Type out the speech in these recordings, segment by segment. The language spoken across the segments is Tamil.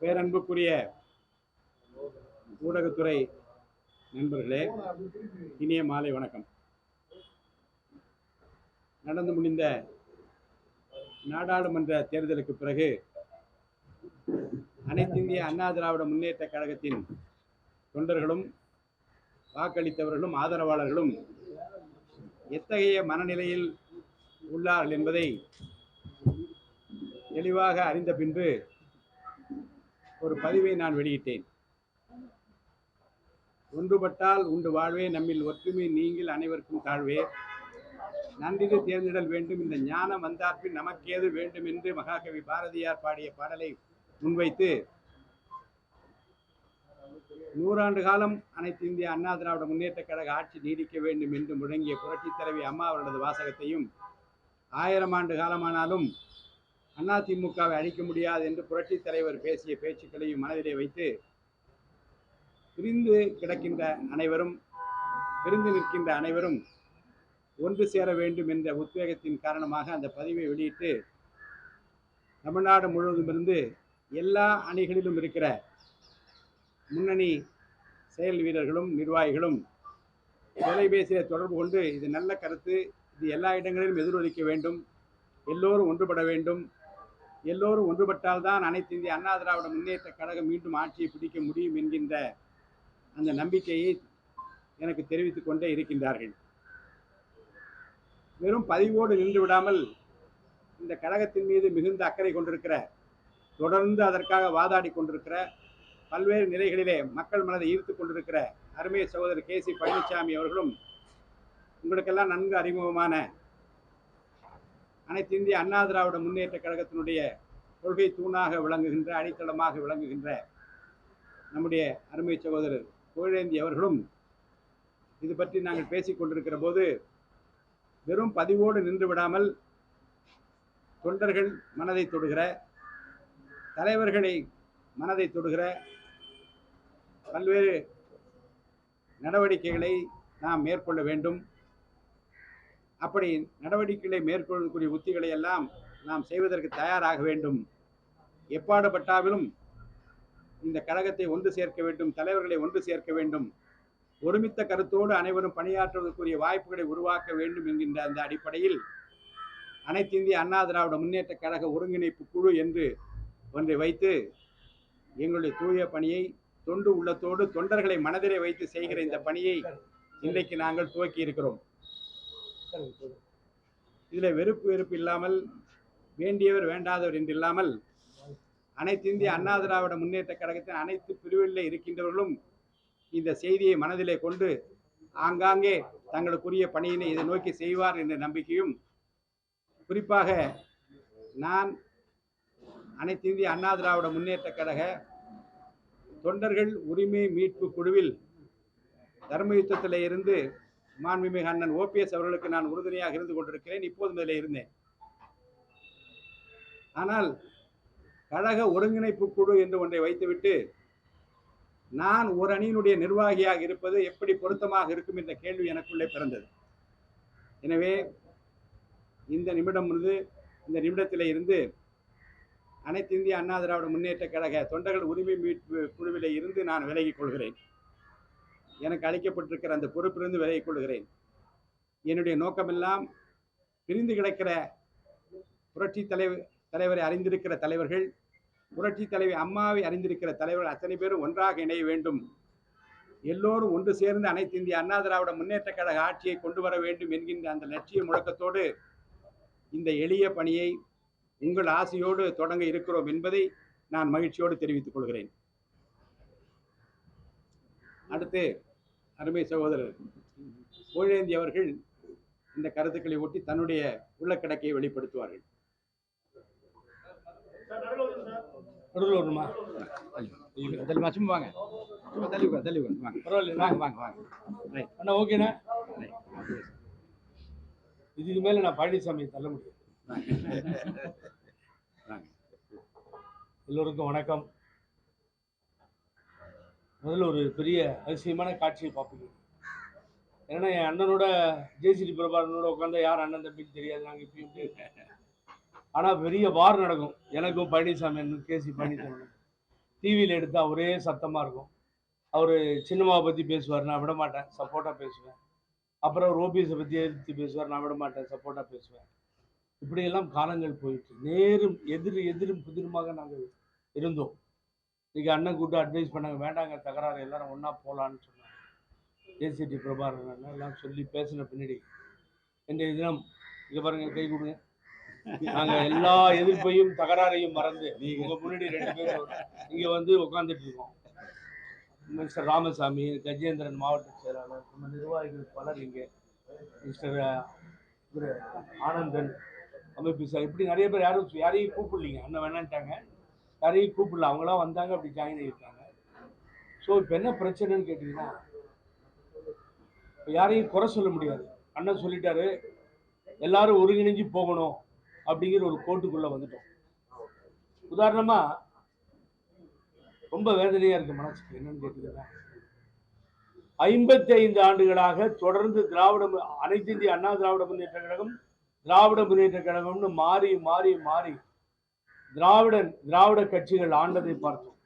பேரன்புக்குரிய ஊடகத்துறை நண்பர்களே, இனிய மாலை வணக்கம். நடந்து முடிந்த நாடாளுமன்ற தேர்தலுக்கு பிறகு அனைத்து இந்திய அண்ணா திராவிட முன்னேற்ற கழகத்தின் தொண்டர்களும் வாக்களித்தவர்களும் ஆதரவாளர்களும் எத்தகைய மனநிலையில் உள்ளார்கள் என்பதை தெளிவாக அறிந்த பின்பு ஒரு பதிவை நான் வெளியிட்டேன். ஒன்றுபட்டால் உண்டு வாழ்வே, நம்மில் ஒற்றுமை நீங்கில் அனைவருக்கும் தாழ்வே, நன்றிது தேர்ந்திடல் வேண்டும், இந்த ஞானம் வந்தாற்பின் நமக்கேது வேண்டும் என்று மகாகவி பாரதியார் பாடிய பாடலை முன்வைத்து 100 ஆண்டு காலம் அனைத்து இந்திய அண்ணா திராவிட முன்னேற்ற கழக ஆட்சி நீடிக்க வேண்டும் என்று முழங்கிய புரட்சித் தலைவி அம்மா அவர்களது வாசகத்தையும் 1000 ஆண்டு காலமானாலும் அதிமுகவை அழிக்க முடியாது என்று புரட்சித் தலைவர் பேசிய பேச்சுக்களையும் மனதிலே வைத்து பிரிந்து கிடக்கின்ற அனைவரும், பிரிந்து நிற்கின்ற அனைவரும் ஒன்று சேர வேண்டும் என்ற உத்வேகத்தின் காரணமாக அந்த பதிவை வெளியிட்டு தமிழ்நாடு முழுவதும் இருந்து எல்லா அணிகளிலும் இருக்கிற முன்னணி செயல் வீரர்களும் நிர்வாகிகளும் தொலைபேசியில் தொடர்பு கொண்டு இது நல்ல கருத்து, இது எல்லா இடங்களிலும் எதிரொலிக்க வேண்டும், எல்லோரும் ஒன்றுபட வேண்டும், எல்லோரும் ஒன்றுபட்டால்தான் அனைத்து இந்திய அண்ணா திராவிட முன்னேற்ற கழகம் மீண்டும் ஆட்சியை பிடிக்க முடியும் என்கின்ற அந்த நம்பிக்கையை எனக்கு தெரிவித்துக் கொண்டே இருக்கின்றார்கள். வெறும் பதிவோடு நின்று விடாமல் இந்த கழகத்தின் மீது மிகுந்த அக்கறை கொண்டிருக்கிற, தொடர்ந்து அதற்காக வாதாடி கொண்டிருக்கிற, பல்வேறு நிலைகளிலே மக்கள் மனதை ஈர்த்து கொண்டிருக்கிற அருமை சகோதரர் கே.சி. பழனிசாமி அவர்களும் உங்களுக்கெல்லாம் நன்கு அறிமுகமான அனைத்து இந்திய அண்ணா திராவிட முன்னேற்ற கழகத்தினுடைய கொள்கை தூணாக விளங்குகின்ற, அடித்தளமாக விளங்குகின்ற நம்முடைய அருமை சகோதரர் புகழேந்தி அவர்களும் இது பற்றி நாங்கள் பேசிக் கொண்டிருக்கிற போது வெறும் பதிவோடு நின்று விடாமல் தொண்டர்கள் மனதை தொடுகிற, தலைவர்களை மனதை தொடுகிற பல்வேறு நடவடிக்கைகளை நாம் மேற்கொள்ள வேண்டும். அப்படி நடவடிக்கைகளை மேற்கொள்ளக்கூடிய உத்திகளை எல்லாம் நாம் செய்வதற்கு தயாராக வேண்டும். எப்பாடுபட்டாலும் இந்த கழகத்தை ஒன்று சேர்க்க வேண்டும், தலைவர்களை ஒன்று சேர்க்க வேண்டும், ஒருமித்த கருத்தோடு அனைவரும் பணியாற்றுவதற்குரிய வாய்ப்புகளை உருவாக்க வேண்டும் என்கின்ற அந்த அடிப்படையில் அனைத்து இந்திய அண்ணா திராவிட முன்னேற்ற கழக ஒருங்கிணைப்பு குழு என்று ஒன்றை வைத்து எங்களுடைய தூய பணியை தொண்டு உள்ளத்தோடு தொண்டர்களை மனதிலே வைத்து செய்கிற இந்த பணியை இன்றைக்கு நாங்கள் துவக்கி இருக்கிறோம். இதில் வெறுப்பு இல்லாமல், வேண்டியவர் வேண்டாதவர் என்று இல்லாமல் அனைத்து இந்திய அண்ணா திராவிட முன்னேற்ற கழகத்தின் அனைத்து பிரிவுகளிலே இருக்கின்றவர்களும் இந்த செய்தியை மனதிலே கொண்டு ஆங்காங்கே தங்களுக்குரிய பணியினை இதை நோக்கி செய்வார் என்ற நம்பிக்கையும், குறிப்பாக நான் அனைத்து இந்திய அண்ணா திராவிட முன்னேற்ற கழக தொண்டர்கள் உரிமை மீட்பு குழுவில் தர்ம யுத்தத்தில் இருந்து மாண்புமிகு அண்ணன் OPS அவர்களுக்கு நான் உறுதுணையாக இருந்து கொண்டிருக்கிறேன். இப்போது மேலே இருந்தேன். ஆனால் கழக ஒருங்கிணைப்பு குழு என்று ஒன்றை வைத்துவிட்டு நான் ஒரு அணியினுடைய நிர்வாகியாக இருப்பது எப்படி பொருத்தமாக இருக்கும் என்ற கேள்வி எனக்குள்ளே பிறந்தது. எனவே இந்த நிமிடத்திலே இருந்து அனைத்து இந்திய அண்ணா திராவிட முன்னேற்ற கழக தொண்டர்கள் உரிமை மீட்பு குழுவிலே இருந்து நான் விலகிக் கொள்கிறேன். எனக்கு அளிக்கப்பட்டிருக்கிற அந்த பொறுப்பிலிருந்து விலகிக் கொள்கிறேன். என்னுடைய நோக்கமெல்லாம் பிரிந்து கிடக்கிற புரட்சி தலைவரை அறிந்திருக்கிற தலைவர்கள், புரட்சி தலைவி அம்மாவை அறிந்திருக்கிற தலைவர்கள் அத்தனை பேரும் ஒன்றாக இணைய வேண்டும், எல்லோரும் ஒன்று சேர்ந்து அனைத்து இந்திய அண்ணா திராவிட முன்னேற்ற கழக ஆட்சியை கொண்டு வர வேண்டும் என்கின்ற அந்த லட்சிய முழக்கத்தோடு இந்த எளிய பணியை உங்கள் ஆசையோடு தொடங்க இருக்கிறோம் என்பதை நான் மகிழ்ச்சியோடு தெரிவித்துக் கொள்கிறேன். அடுத்து அருமை சகோதரர் புகழேந்தி அவர்கள் இந்த கருத்துக்களை ஒட்டி தன்னுடைய உள்ளக்கிடக்கையை வெளிப்படுத்துவார்கள். இதுக்கு மேல நான் பழனிசாமி தள்ள முடியும். எல்லோருக்கும் வணக்கம். முதல்ல ஒரு பெரிய அதிசயமான காட்சியை பார்ப்பீங்க. ஏன்னா என் அண்ணனோட ஜேசிடி பிரபாகரனோட உட்காந்து யார் அண்ணன் தம்பின்னு தெரியாது. நாங்கள் இப்பயும் ஆனால் பெரிய வார் நடக்கும் எனக்கும் பழனிசாமி கேசி பழனிசாமி. டிவியில் எடுத்தால் ஒரே சத்தமாக இருக்கும். அவர் சின்னம்மாவை பற்றி பேசுவார், நான் விட மாட்டேன், சப்போர்ட்டாக பேசுவேன். அப்புறம் அவர் ஓபிஎஸை பற்றி எதிர்த்து பேசுவார், நான் விட மாட்டேன், சப்போர்ட்டாக பேசுவேன். இப்படியெல்லாம் காலங்கள் போயிட்டு நேரும் எதிரும் புதிருமாக நாங்கள் இருந்தோம். இன்னைக்கு அண்ணன் கூப்பிட்டு அட்வைஸ் பண்ணாங்க, வேண்டாங்க தகராறு, எல்லாரும் ஒன்றா போகலான்னு சொன்னாங்க. ஏசிடி பிரபாகரன் எல்லாம் சொல்லி பேசின பின்னாடி இன்றைய தினம் இங்கே பாருங்க, கை கொடுங்க. நாங்கள் எல்லா எதிர்ப்பையும் தகராறையும் மறந்து உங்கள் முன்னாடி 2 பேர் இங்கே வந்து உட்காந்துட்டு இருக்கோம். மிஸ்டர் ராமசாமி, கஜேந்திரன் மாவட்ட செயலாளர், நம்ம நிர்வாகிகள் பலர் இங்கே, மிஸ்டர் ஆனந்தன், அமைப்பு சார், இப்படி நிறைய பேர் யாரையும் கூப்பிடலீங்க. அண்ணன் வேணான்ட்டாங்க, யாரையும் கூப்பிடல. அவங்களாம் வந்தாங்க, அப்படி ஜாயின் ஆகியிருக்காங்க. ஸோ இப்போ என்ன பிரச்சனைன்னு கேட்டிங்கன்னா, இப்போ யாரையும் குறை சொல்ல முடியாது. அண்ணன் சொல்லிட்டாரு, எல்லாரும் ஒருங்கிணைஞ்சு போகணும் அப்படிங்கிற ஒரு கோட்டுக்குள்ளே வந்துட்டோம். உதாரணமாக ரொம்ப வேதனையாக இருக்குது மனசுக்கு. என்னன்னு கேட்டீங்கன்னா, 55 ஆண்டுகளாக தொடர்ந்து அனைத்து இந்திய அண்ணா திராவிட முன்னேற்ற கழகம், திராவிட முன்னேற்ற கழகம்னு மாறி மாறி மாறி திராவிட கட்சிகள் ஆண்டதை பார்த்தோம்.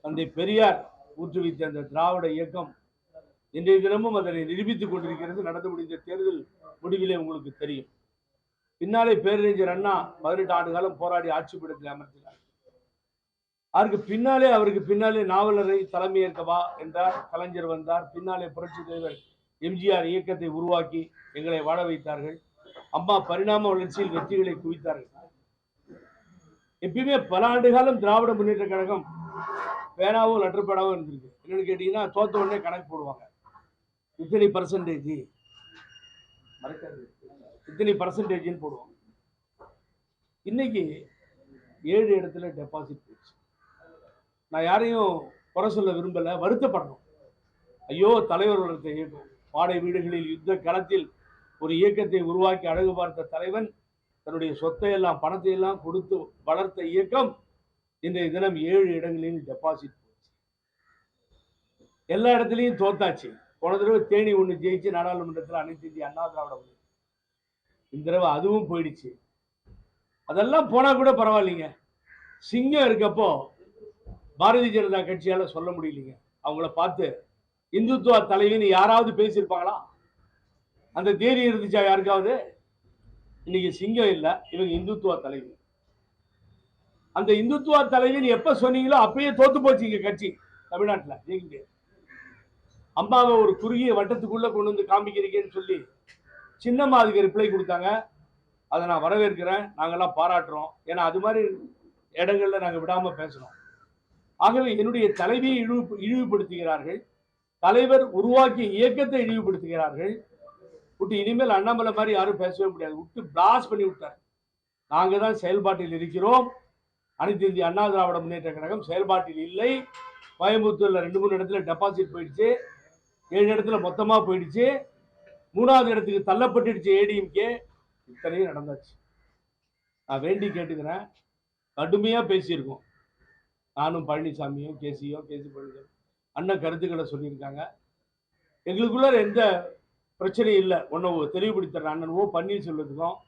தந்தை பெரியார் ஊற்றுவித்த அந்த திராவிட இயக்கம் இன்றைய தினமும் அதனை நிரூபித்துக் கொண்டிருக்கிறது. நடந்து முடிந்த தேர்தல் முடிவிலே உங்களுக்கு தெரியும். பின்னாலே பேரறிஞர் அண்ணா 18 ஆண்டு காலம் போராடி ஆட்சி பீடத்தில் அமர்த்தினார். அவருக்கு பின்னாலே நாவலரை தலைமையேற்கவா என்றார். கலைஞர் வந்தார். பின்னாலே புரட்சி தலைவர் எம்ஜிஆர் இயக்கத்தை உருவாக்கி எங்களை வாழ வைத்தார்கள். அம்மா பரிணாம வளர்ச்சியில் வெற்றிகளை குவித்தார்கள். எப்பயுமே பல ஆண்டு காலம் திராவிட முன்னேற்ற கழகம் பேனாவோ லெட்டர் பேனாவோ இருந்திருக்கு. என்னன்னு கேட்டீங்கன்னா, தோத்த உடனே கணக்கு போடுவாங்க, இத்தனை பர்சன்டேஜ்னு போடுவாங்க. இன்னைக்கு 7 இடத்துல டெபாசிட் போயிடுச்சு. நான் யாரையும் குறை சொல்ல விரும்பல, வருத்தப்படணும். ஐயோ, தலைவர் வளர்த்த இயக்கம், பாடை வீடுகளில் யுத்த களத்தில் ஒரு இயக்கத்தை உருவாக்கி அழகு பார்த்த தலைவன் தன்னுடைய சொத்தை எல்லாம் பணத்தை எல்லாம் கொடுத்து வளர்த்த இயக்கம் இன்றைய தினம் 7 இடங்களில் டெபாசிட் போச்சு. எல்லா இடத்துலையும் தோத்தாச்சு. போன தடவை தேனி 1 ஜெயிச்சு நாடாளுமன்றத்தில் அனைத்து இந்திய அண்ணா திராவிட முன்னேற்ற, இந்த தடவை அதுவும் போயிடுச்சு. அதெல்லாம் போனா கூட பரவாயில்லைங்க. சிங்கம் இருக்கப்போ பாரதிய ஜனதா கட்சியால சொல்ல முடியலைங்க. அவங்கள பார்த்து இந்துத்துவ தலைவின்னு யாராவது பேசியிருப்பாங்களா? அந்த தேதி இருந்துச்சா யாருக்காவது? இன்னைக்கு சிங்கம் இல்லை, இவங்க இந்துத்துவ தலைவி. அந்த இந்துத்துவ தலைவின்னு எப்ப சொன்னீங்களோ அப்பயே தோத்து போச்சு இங்க கட்சி. தமிழ்நாட்டில் ஜெயிக்க முடியாது. அம்மாவை ஒரு குறுகிய வட்டத்துக்குள்ள கொண்டு வந்து காமிக்கிறீங்கன்னு சொல்லி சின்னம்மா அதுக்கு ரிப்ளை கொடுத்தாங்க. அதை நான் வரவேற்கிறேன், நாங்கெல்லாம் பாராட்டுறோம். ஏன்னா அது மாதிரி இடங்கள்ல நாங்கள் விடாம பேசணும். ஆகவே என்னுடைய தலைவியை இழிவுபடுத்துகிறார்கள், தலைவர் உருவாக்கிய இயக்கத்தை இழிவுபடுத்துகிறார்கள். விட்டு இனிமேல் அண்ணாமலை மாதிரி யாரும் பேசவே முடியாது. விட்டு பிளாஸ் பண்ணி விட்டார். நாங்க தான் செயல்பாட்டில் இருக்கிறோம். அனைத்து இந்திய அண்ணா திராவிட முன்னேற்ற கழகம் செயல்பாட்டில் இல்லை. கோயம்புத்தூர்ல 2-3 இடத்துல டெபாசிட் போயிடுச்சு, 7 இடத்துல மொத்தமா போயிடுச்சு, 3வது இடத்துக்கு தள்ளப்பட்டுடுச்சு ஏடிஎம்கே. இத்தனையும் நடந்தாச்சு. நான் வேண்டி கேட்டுக்கிறேன், கடுமையா பேசியிருக்கோம். நானும் பழனிசாமியும் கேசி பழனிசாமி அண்ணன் கருத்துக்களை சொல்லியிருக்காங்க. எங்களுக்குள்ள எந்த பிரச்சனையும் இல்லை. ஒன்று தெளிவுபடுத்துறேன், அண்ணன் பன்னீர்செல்வத்துக்கும்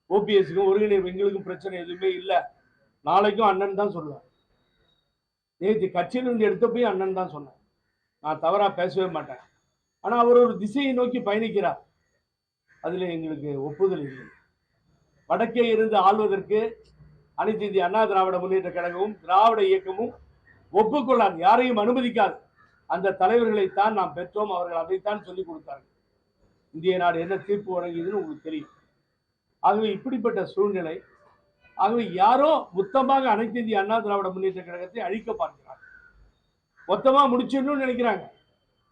ஓபிஎஸ்க்கும் ஒருங்கிணைப்பு எங்களுக்கும் பிரச்சனை எதுவுமே இல்லை. நாளைக்கும் அண்ணன் தான் சொல்லுவேன். நேற்று கட்சியிலிருந்து எடுத்த போய் அண்ணன் தான் சொன்னேன். நான் தவறா பேசவே மாட்டேன். ஆனா அவர் ஒரு திசையை நோக்கி பயணிக்கிறார், அதுல எங்களுக்கு ஒப்புதல் இல்லை. வடக்கே இருந்து ஆள்வதற்கு அனைத்து இந்திய அண்ணா திராவிட முன்னேற்ற கழகமும் திராவிட இயக்கமும் ஒப்புக்கொள்ளாது, யாரையும் அனுமதிக்காது. அந்த தலைவர்களைத்தான் நாம் பெற்றோம், அவர்கள் அதைத்தான் சொல்லிக் கொடுத்தார்கள். இந்திய நாடு என்ன தீர்ப்பு வழங்கியதுன்னு உங்களுக்கு தெரியும். ஆகவே இப்படிப்பட்ட சூழ்நிலை. ஆகவே யாரோ மொத்தமாக அனைத்து இந்திய அண்ணா திராவிட முன்னேற்ற கழகத்தை அழிக்க பார்க்கிறார், மொத்தமா முடிச்சிடணும்னு நினைக்கிறாங்க.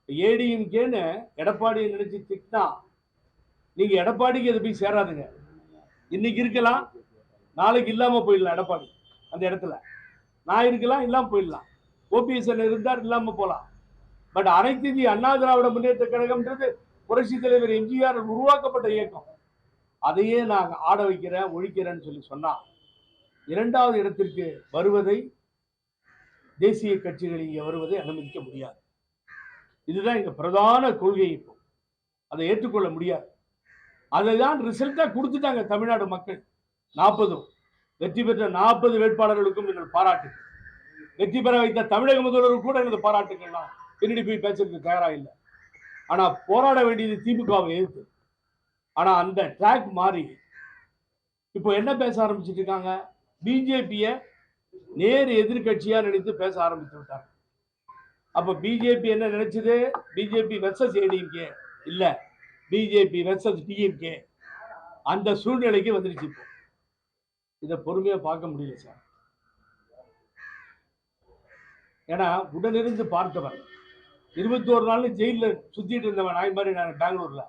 ஏடிஎம்கேன்னு எடப்பாடியை நினைச்சு திட்டா நீங்க எடப்பாடிக்கு அது போய் சேராதுங்க. இன்னைக்கு இருக்கலாம், நாளைக்கு இல்லாம போயிடலாம். எடப்பாடி அந்த இடத்துல நான் இருக்கலாம், இல்லாம போயிடலாம். ஓபிஎஸ் இருந்தார், இல்லாம போலாம். பட் அனைத்து இந்திய அண்ணா திராவிட முன்னேற்ற கழகம்ன்றது புரட்சி தலைவர் எம்ஜிஆர் உருவாக்கப்பட்ட இயக்கம். அதையே நான் ஆட வைக்கிறேன், ஒழிக்கிறேன்னு சொல்லி சொன்னா 2வது இடத்திற்கு வருவதை, தேசிய கட்சிகள் இங்கே வருவதை அனுமதிக்க முடியாது. இதுதான் எங்க பிரதான கொள்கை. இப்போ அதை ஏற்றுக்கொள்ள முடியாது. அதை தான் ரிசல்ட்டா கொடுத்துட்டாங்க தமிழ்நாடு மக்கள். 40 வெற்றி பெற்ற 40 வேட்பாளர்களுக்கும் எங்கள் பாராட்டு. வெற்றி பெற வைத்த தமிழக முதல்வர்கள் கூட எனது பாராட்டுகள்லாம் பின்னாடி போய் பேசுறதுக்கு தயாரா இல்லை. ஆனா போராட வேண்டியது திமுகவை எதிர்த்து. ஆனா அந்த ட்ராக் மாறி இப்போ என்ன பேச ஆரம்பிச்சிட்டு இருக்காங்க? பிஜேபிய நேர் எதிர்கட்சியா நினைத்து பேச ஆரம்பித்து விட்டாங்க. அப்ப பிஜேபி என்ன நினைச்சது? பிஜேபி வெர்சஸ் ஏடிஎம்கே இல்ல, பிஜேபி வெர்சஸ் டிஎம்கே அந்த சூழ்நிலைக்கு வந்துருச்சு. இப்போ இதை பொறுமையா பார்க்க முடியல சார். ஏன்னா உடனிருந்து பார்த்தவன் 21 நாள் ஜெயில சுத்திட்டு இருந்தவன் நாய் மாதிரி நான் பெங்களூர்ல.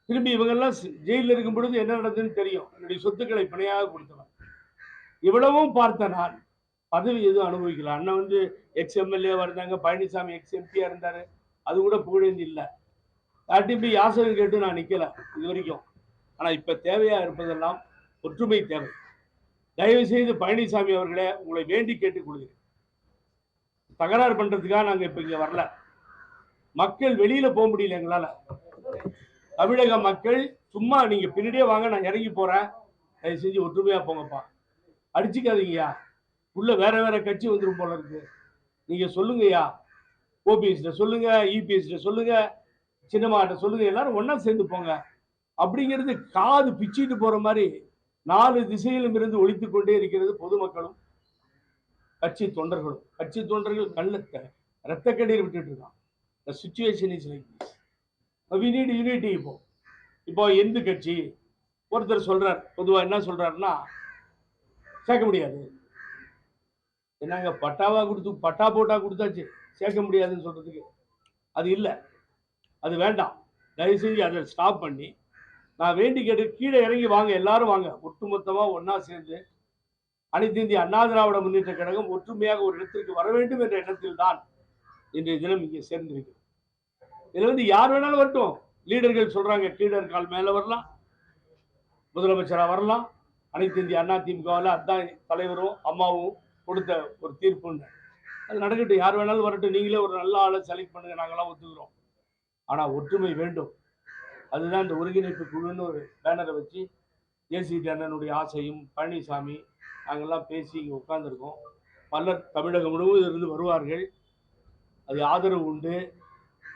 திரும்பி இவங்கெல்லாம் ஜெயிலில் இருக்கும் பொழுது என்ன நடந்ததுன்னு தெரியும். என்னுடைய சொத்துக்களை பிணையாக கொடுத்தவன். இவ்வளவும் பார்த்த நான் பதவி எதுவும் அனுபவிக்கல. அண்ணன் வந்து எக்ஸ் எம்எல்ஏவா இருந்தாங்க, பழனிசாமி எக்ஸ் எம்பியா இருந்தாரு, அது கூட புகழேந்தி இல்லை. யார்ட்டையும் போய் யாசகம் கேட்டு நான் நிக்கல இது வரைக்கும். ஆனா இப்ப தேவையா இருப்பதெல்லாம் ஒற்றுமை தேவை. தயவு செய்து பழனிசாமி அவர்களே, உங்களை வேண்டி கேட்டுக் கொள்கிறேன். தகராறு பண்றதுக்காக நாங்க இப்ப இங்க வரல. மக்கள் வெளியில போக முடியல எங்களால. தமிழக மக்கள் சும்மா நீங்க பின்னாடியே வாங்க, நான் இறங்கி போறேன், தயவு செஞ்சு ஒற்றுமையா போங்கப்பா, அடிச்சுக்காதீங்கய்யா, உள்ள வேற வேற கட்சி வந்துடும் போல இருக்கு, நீங்க சொல்லுங்கய்யா, ஓபிஎஸ்ட சொல்லுங்க, இபிஎஸ்ட சொல்லுங்க, சின்னமாட்ட சொல்லுங்க, எல்லாரும் ஒன்னா சேர்ந்து போங்க அப்படிங்கிறது காது பிச்சுட்டு போற மாதிரி 4 திசையிலும் இருந்து ஒழித்துக் கொண்டே இருக்கிறது பொதுமக்களும் கட்சி தொண்டர்களும். கட்சி தொண்டர்கள் கண்ணத்தை ரத்த கண்ணீர் விட்டுட்டு இருக்கான். The situation is like this. We need unity. இப்போ எந்த கட்சி ஒருத்தர் சொல்றார், பொதுவா என்ன சொல்றாருன்னா, சேர்க்க முடியாது. என்னங்க பட்டாவா கொடுத்து பட்டா போட்டா கொடுத்தாச்சு சேர்க்க முடியாதுன்னு சொல்றதுக்கு அது இல்லை, அது வேண்டாம். தயவு செஞ்சு அதை ஸ்டாப் பண்ணி நான் வேண்டி கேட்டு கீழே இறங்கி வாங்க, எல்லாரும் வாங்க, ஒட்டுமொத்தமா ஒன்னா சேர்ந்து அனைத்து இந்திய அண்ணா திராவிட முன்னேற்ற கழகம் ஒற்றுமையாக ஒரு இடத்திற்கு வர வேண்டும் என்ற எண்ணத்தில் தான் இன்றைய தினம் இங்கே சேர்ந்திருக்கு. இதுல வந்து யார் வேணாலும் வரட்டும். லீடர்கள் சொல்றாங்க லீடர் கால் மேல வரலாம், முதலமைச்சரா வரலாம், அனைத்து இந்திய அண்ணா திமுகவில் அதான் தலைவரும் அம்மாவும் கொடுத்த ஒரு தீர்ப்புன்னு அது நடக்கட்டும். யார் வேணாலும் வரட்டும், நீங்களே ஒரு நல்ல ஆளை செலக்ட் பண்ணுங்க, நாங்களாம் ஒத்துக்கிறோம். ஆனா ஒற்றுமை வேண்டும். அதுதான் இந்த ஒருங்கிணைப்பு குழுன்னு ஒரு பேனரை வச்சு ஜேசிடி அண்ணனுடைய ஆசையும் பழனிசாமி நாங்கள்லாம் பேசி இங்கே உட்கார்ந்துருக்கோம். பலர் தமிழகம் முழுவதும் இருந்து வருவார்கள், அது ஆதரவு உண்டு.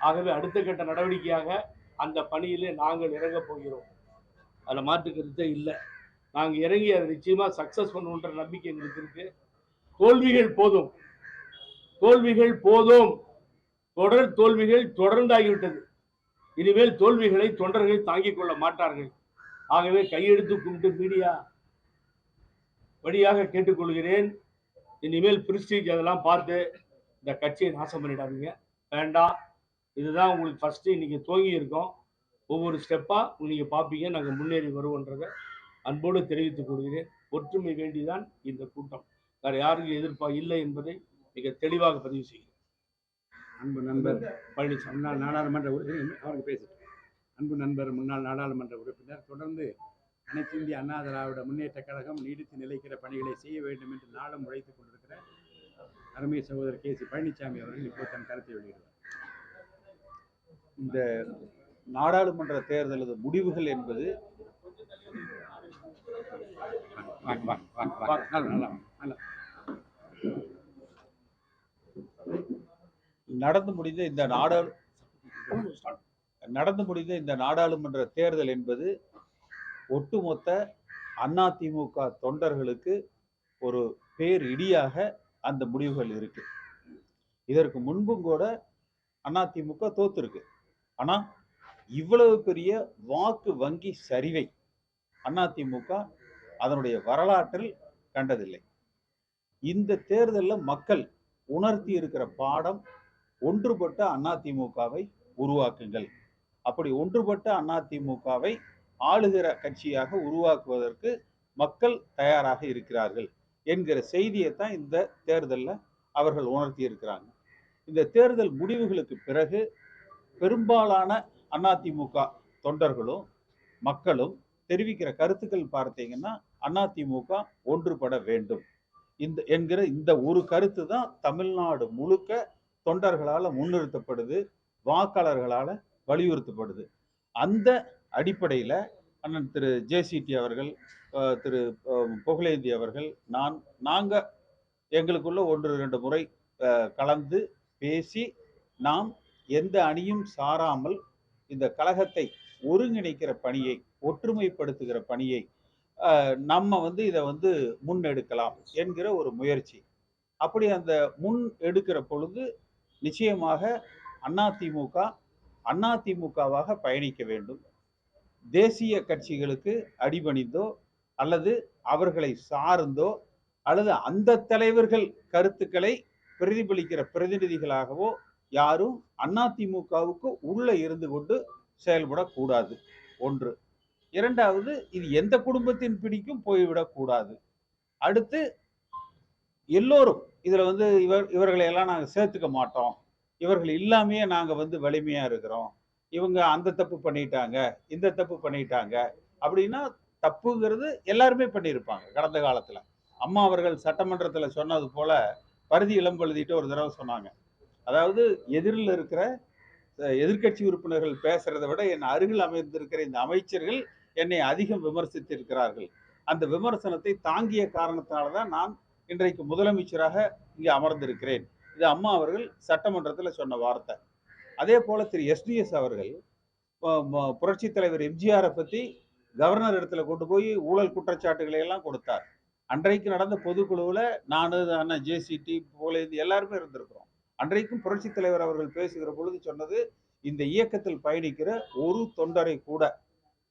ஆகவே அடுத்த கட்ட நடவடிக்கையாக அந்த பணியிலே நாங்கள் இறங்க போகிறோம். அதில் மாற்று கருத்தே இல்லை. நாங்கள் இறங்கி அதை நிச்சயமா சக்சஸ் பண்ணுன்ற நம்பிக்கை எங்களுக்கு இருக்கு. தோல்விகள் போதும், தோல்விகள் போதும், தொடர் தோல்விகள் தொடர்ந்தாகிவிட்டது. இனிமேல் தோல்விகளை தொண்டர்கள் தாங்கிக் கொள்ள மாட்டார்கள். ஆகவே கையெடுத்து கும்பிட்டு மீடியா வழியாக கேட்டுக்கொள்கிறேன், இனிமேல் பிரிஸ்டீஜ் அதெல்லாம் பார்த்து இந்த கட்சியை நாசம் பண்ணிடாதீங்க, வேண்டாம். இதுதான் உங்களுக்கு ஃபர்ஸ்ட் இன்னைக்கு துவங்கி இருக்கோம். ஒவ்வொரு ஸ்டெப்பா நீங்க பார்ப்பீங்க, நாங்கள் முன்னேறி வருவோன்றதை அன்போடு தெரிவித்துக் கொள்கிறேன். ஒற்றுமை வேண்டிதான் இந்த கூட்டம், வேற யாருக்கு எதிர்ப்பா இல்லை என்பதை மிக தெளிவாக பதிவு செய்கிறேன். அன்பு நண்பர் பழனிசாமி, முன்னாள் நாடாளுமன்ற உறுப்பினர் அவருக்கு பேசிட்டு, அன்பு நண்பர் முன்னாள் நாடாளுமன்ற உறுப்பினர், தொடர்ந்து அனைத்து இந்திய அண்ணா திராவிட முன்னேற்ற கழகம் நீடித்து நிலைக்கிற பணிகளை செய்ய வேண்டும் என்று நாளும் உழைத்துக் கொண்டிருக்கிற அருமை சகோதரர் கே.சி. பழனிசாமி அவர்கள் இப்போ தன் கருத்தை வெளியிடுவார். இந்த நாடாளுமன்ற தேர்தலது முடிவுகள் என்பது நடந்து முடிந்த இந்த நாடாளுமன்ற தேர்தல் என்பது ஒட்டுமொத்த அதிமுக தொண்டர்களுக்கு ஒரு பேர் இடியாக அந்த முடிவுகள் இருக்கு. இதற்கு முன்பும் கூட அதிமுக தோத்துருக்கு. ஆனா இவ்வளவு பெரிய வாக்கு வங்கி சரிவை அதிமுக அதனுடைய வரலாற்றில் கண்டதில்லை. இந்த தேர்தலில் மக்கள் உணர்த்தி இருக்கிற பாடம், ஒன்றுபட்ட அதிமுகவை உருவாக்குங்கள். அப்படி ஒன்றுபட்ட அதிமுகவை ஆளுகிற கட்சியாக உருவாக்குவதற்கு மக்கள் தயாராக இருக்கிறார்கள் என்கிற செய்தியை தான் இந்த தேர்தலில் அவர்கள் உணர்த்தி இருக்கிறாங்க. இந்த தேர்தல் முடிவுகளுக்கு பிறகு பெரும்பாலான அதிமுக தொண்டர்களும் மக்களும் தெரிவிக்கிற கருத்துக்கள் பார்த்தீங்கன்னா, அதிமுக ஒன்றுபட வேண்டும் என்கிற இந்த ஒரு கருத்து தான் தமிழ்நாடு முழுக்க தொண்டர்களால் முன்னிறுத்தப்படுது, வாக்காளர்களால் வலியுறுத்தப்படுது. அந்த அடிப்படையில் அண்ணன் திரு ஜேசிடி அவர்கள், திரு புகழேந்தி அவர்கள், நாங்க எங்களுக்குள்ள 1-2 முறை கலந்து பேசி, நாம் எந்த அணியும் சாராமல் இந்த கழகத்தை ஒருங்கிணைக்கிற பணியை, ஒற்றுமைப்படுத்துகிற பணியை நம்ம இதை முன்னெடுக்கலாம் என்கிற ஒரு முயற்சி. அப்படி அந்த முன் எடுக்கிற பொழுது நிச்சயமாக அதிமுகவாக பயணிக்க வேண்டும். தேசிய கட்சிகளுக்கு அடிபணிந்தோ அல்லது அவர்களை சார்ந்தோ அல்லது அந்த தலைவர்கள் கருத்துக்களை பிரதிபலிக்கிற பிரதிநிதிகளாகவோ யாரும் அதிமுகவுக்கு உள்ள இருந்து கொண்டு செயல்படக்கூடாது. ஒன்று. இரண்டாவது, இது எந்த குடும்பத்தின் பிடிக்கும் போய்விடக்கூடாது. அடுத்து, எல்லோரும் இதுல இவர்களை எல்லாம் நாங்க சேர்த்துக்க மாட்டோம், இவர்கள் இல்லாமையே நாங்க வலிமையா இருக்கிறோம், இவங்க அந்த தப்பு பண்ணிட்டாங்க, இந்த தப்பு பண்ணிட்டாங்க அப்படின்னா, தப்புங்கிறது எல்லாருமே பண்ணியிருப்பாங்க கடந்த காலத்துல. அம்மா அவர்கள் சட்டமன்றத்துல சொன்னது போல பரிதி இளம்பழுதிட்டு ஒரு தடவை சொன்னாங்க. அதாவது எதிரில் இருக்கிற எதிர்க்கட்சி உறுப்பினர்கள் பேசுறதை விட என் அருகில் அமைந்திருக்கிற இந்த அமைச்சர்கள் என்னை அதிகம் விமர்சித்திருக்கிறார்கள். அந்த விமர்சனத்தை தாங்கிய காரணத்தினால்தான் நான் இன்றைக்கு முதலமைச்சராக இங்கே அமர்ந்திருக்கிறேன். இது அம்மா அவர்கள் சட்டமன்றத்தில் சொன்ன வார்த்தை. அதே போல திரு எஸ்டிஎஸ் அவர்கள் புரட்சி தலைவர் எம்ஜிஆரை பத்தி கவர்னர் இடத்துல கொண்டு போய் ஊழல் குற்றச்சாட்டுகளை எல்லாம் கொடுத்தார். அன்றைக்கு நடந்த பொதுக்குழுவுல நானு, அண்ணன் ஜேசிடி, புகழேந்தி எல்லாருமே இருந்திருக்கிறோம். அன்றைக்கும் புரட்சி தலைவர் அவர்கள் பேசுகிற பொழுது சொன்னது, இந்த இயக்கத்தில் பயணிக்கிற ஒரு தொண்டரை கூட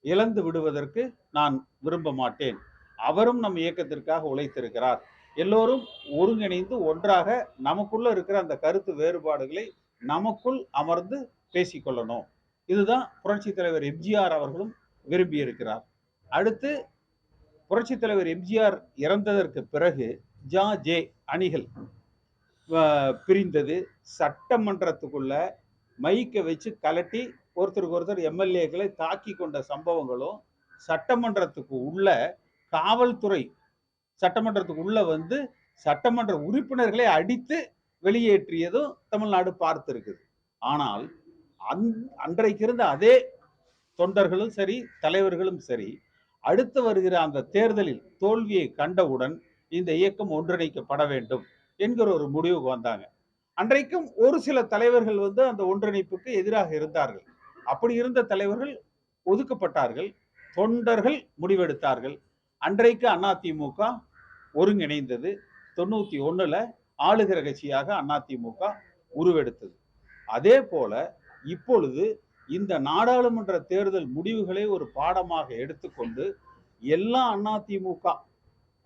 இழந்து விடுவதற்கு நான் விரும்ப மாட்டேன். அவரும் நம் இயக்கத்திற்காக உழைத்திருக்கிறார். எல்லோரும் ஒருங்கிணைந்து ஒன்றாக நமக்குள்ள இருக்கிற அந்த கருத்து வேறுபாடுகளை நமக்குள் அமர்ந்து பேசிக்கொள்ளணும். இதுதான் புரட்சி தலைவர் எம்ஜிஆர் அவர்களும் விரும்பி இருக்கிறார். அடுத்து, புரட்சி தலைவர் எம்ஜிஆர் இறந்ததற்கு பிறகு ஜே அணிகள் பிரிந்தது. சட்டமன்றத்துக்குள்ள மைக்கை வச்சு கலட்டி ஒருத்தருக்கு ஒருத்தர் எம்எல்ஏக்களை தாக்கி கொண்ட சம்பவங்களும், சட்டமன்றத்துக்கு உள்ள காவல்துறை சட்டமன்றத்துக்கு உள்ள சட்டமன்ற உறுப்பினர்களை அடித்து வெளியேற்றியதும் தமிழ்நாடு பார்த்திருக்குது. ஆனால் அன்றைக்கு இருந்த அதே தொண்டர்களும் சரி, தலைவர்களும் சரி, அடுத்து வருகிற அந்த தேர்தலில் தோல்வியை கண்டவுடன் இந்த இயக்கம் ஒன்றிணைக்கப்பட வேண்டும் என்கிற ஒரு முடிவுக்கு வந்தாங்க. அன்றைக்கும் ஒரு சில தலைவர்கள் அந்த ஒன்றிணைப்புக்கு எதிராக இருந்தார்கள். அப்படி இருந்த தலைவர்கள் ஒதுக்கப்பட்டார்கள், தொண்டர்கள் முடிவெடுத்தார்கள். அன்றைக்கு அதிமுக ஒருங்கிணைந்தது. 91ல ஆளுகிற கட்சியாக அதிமுக உருவெடுத்தது. அதே போல இப்பொழுது இந்த நாடாளுமன்ற தேர்தல் முடிவுகளை ஒரு பாடமாக எடுத்துக்கொண்டு எல்லா அதிமுக,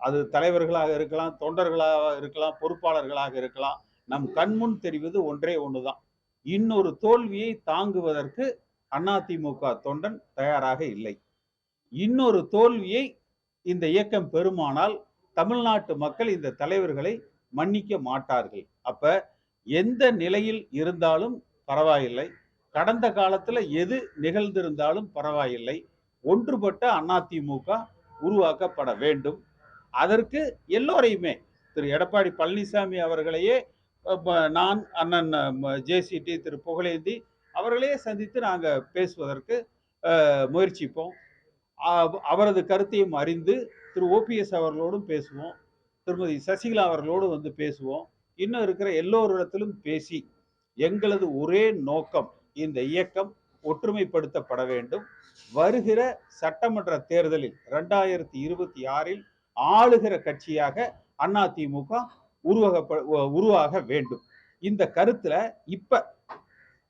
அது தலைவர்களாக இருக்கலாம், தொண்டர்களாக இருக்கலாம், பொறுப்பாளர்களாக இருக்கலாம், நம் கண்முன் தெரிவது ஒன்றே ஒண்ணுதான். இன்னொரு தோல்வியை தாங்குவதற்கு அதிமுக தொண்டன் தயாராக இல்லை. இன்னொரு தோல்வியை இந்த இயக்கம் பெறுமானால் தமிழ்நாட்டு மக்கள் இந்த தலைவர்களை மன்னிக்க மாட்டார்கள். அப்ப எந்த நிலையில் இருந்தாலும் பரவாயில்லை, கடந்த காலத்துல எது நிகழ்ந்திருந்தாலும் பரவாயில்லை, ஒன்றுபட்ட அதிமுக உருவாக்கப்பட வேண்டும். அதற்கு எல்லோரையுமே, திரு எடப்பாடி பழனிசாமி அவர்களையே நான், அண்ணன் ஜேசிடி, திரு புகழேந்தி அவர்களையே சந்தித்து நாங்க பேசுவதற்கு முயற்சிப்போம். அவரது கருத்தையும் அறிந்து திரு ஓபிஎஸ் அவர்களோடும் பேசுவோம், திருமதி சசிகலா அவர்களோடு பேசுவோம். இன்னும் இருக்கிற எல்லோரிடத்திலும் பேசி எங்களது ஒரே நோக்கம், இந்த இயக்கம் ஒற்றுமைப்படுத்தப்பட வேண்டும். வருகிற சட்டமன்ற தேர்தலில் 2026 ஆளுகிற கட்சியாக அதிமுக உருவாக வேண்டும். இந்த கருத்துல இப்ப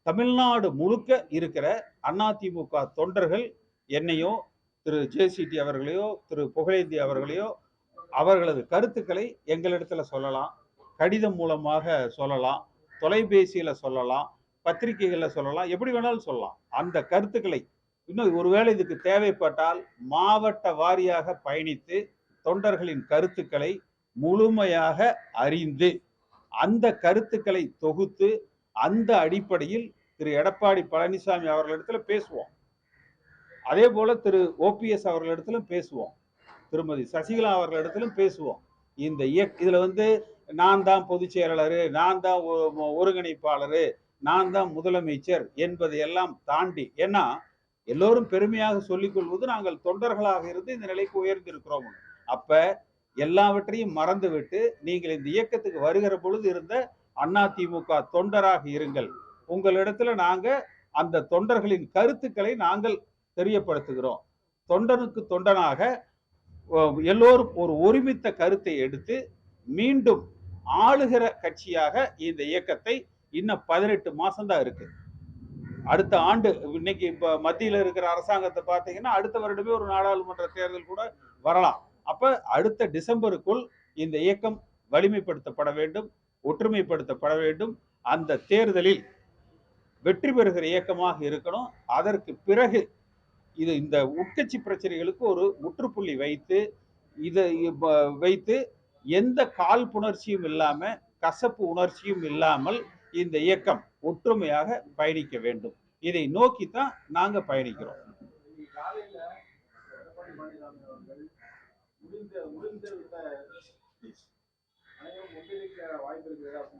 தமிழ்நாடு முழுக்க இருக்கிற அதிமுக தொண்டர்கள் என்னையோ, திரு ஜேசிடி அவர்களையோ, திரு புகழேந்தி அவர்களையோ அவர்களது கருத்துக்களை எங்களிடத்துல சொல்லலாம், கடிதம் மூலமாக சொல்லலாம், தொலைபேசியில சொல்லலாம், பத்திரிகைகள்ல சொல்லலாம், எப்படி வேணாலும் சொல்லலாம். அந்த கருத்துக்களை இன்னும் ஒருவேளை இதுக்கு தேவைப்பட்டால் மாவட்ட வாரியாக பயணித்து தொண்டர்களின் கருத்துக்களை முழுமையாக அறிந்து அந்த கருத்துக்களை தொகுத்து அந்த அடிப்படையில் திரு எடப்பாடி பழனிசாமி அவர்களிடத்துல பேசுவோம். அதே போல திரு ஓபிஎஸ் அவர்களிடத்திலும் பேசுவோம், திருமதி சசிகலா அவர்களிடத்திலும் பேசுவோம். இந்த இதுல நான் தான் பொதுச் செயலாளர், நான் தான் ஒருங்கிணைப்பாளர், நான் தான் முதலமைச்சர் என்பதையெல்லாம் தாண்டி, ஏன்னா எல்லோரும் பெருமையாக சொல்லிக் கொள்வது நாங்கள் தொண்டர்களாக இருந்து இந்த நிலைக்கு உயர்ந்திருக்கிறோம். அப்ப எல்லாவற்றையும் மறந்துவிட்டு நீங்கள் இந்த இயக்கத்துக்கு வருகிற பொழுது இருந்த அதிமுக தொண்டராக இருங்கள். உங்களிடத்துல நாங்க அந்த தொண்டர்களின் கருத்துக்களை நாங்கள் தெரியப்படுத்துகிறோம். தொண்டனுக்கு தொண்டனாக எல்லோரும் ஒரு ஒருமித்த கருத்தை எடுத்து மீண்டும் ஆளுகிற கட்சியாக இந்த இயக்கத்தை இன்னும் 18 மாசம் தான் இருக்கு. அடுத்த ஆண்டு இன்னைக்கு இப்ப மத்தியில இருக்கிற அரசாங்கத்தை பார்த்தீங்கன்னா அடுத்த வருடமே ஒரு நாடாளுமன்ற தேர்தல் கூட வரலாம். அப்ப அடுத்த டிசம்பருக்குள் இந்த இயக்கம் வலிமைப்படுத்தப்பட வேண்டும், ஒற்றுமைப்படுத்தப்பட வேண்டும். அந்த தேர்தலில் வெற்றி பெறுகிற இயக்கமாக இருக்கணும். அதற்கு பிறகு இந்த உட்கட்சி பிரச்சனைகளுக்கு ஒரு முற்றுப்புள்ளி வைத்து இதை வைத்து எந்த காழ்ப்புணர்ச்சியும் இல்லாம கசப்பு உணர்ச்சியும் இல்லாமல் இந்த இயக்கம் ஒற்றுமையாக பயணிக்க வேண்டும். இதை நோக்கித்தான் நாங்க பயணிக்கிறோம்.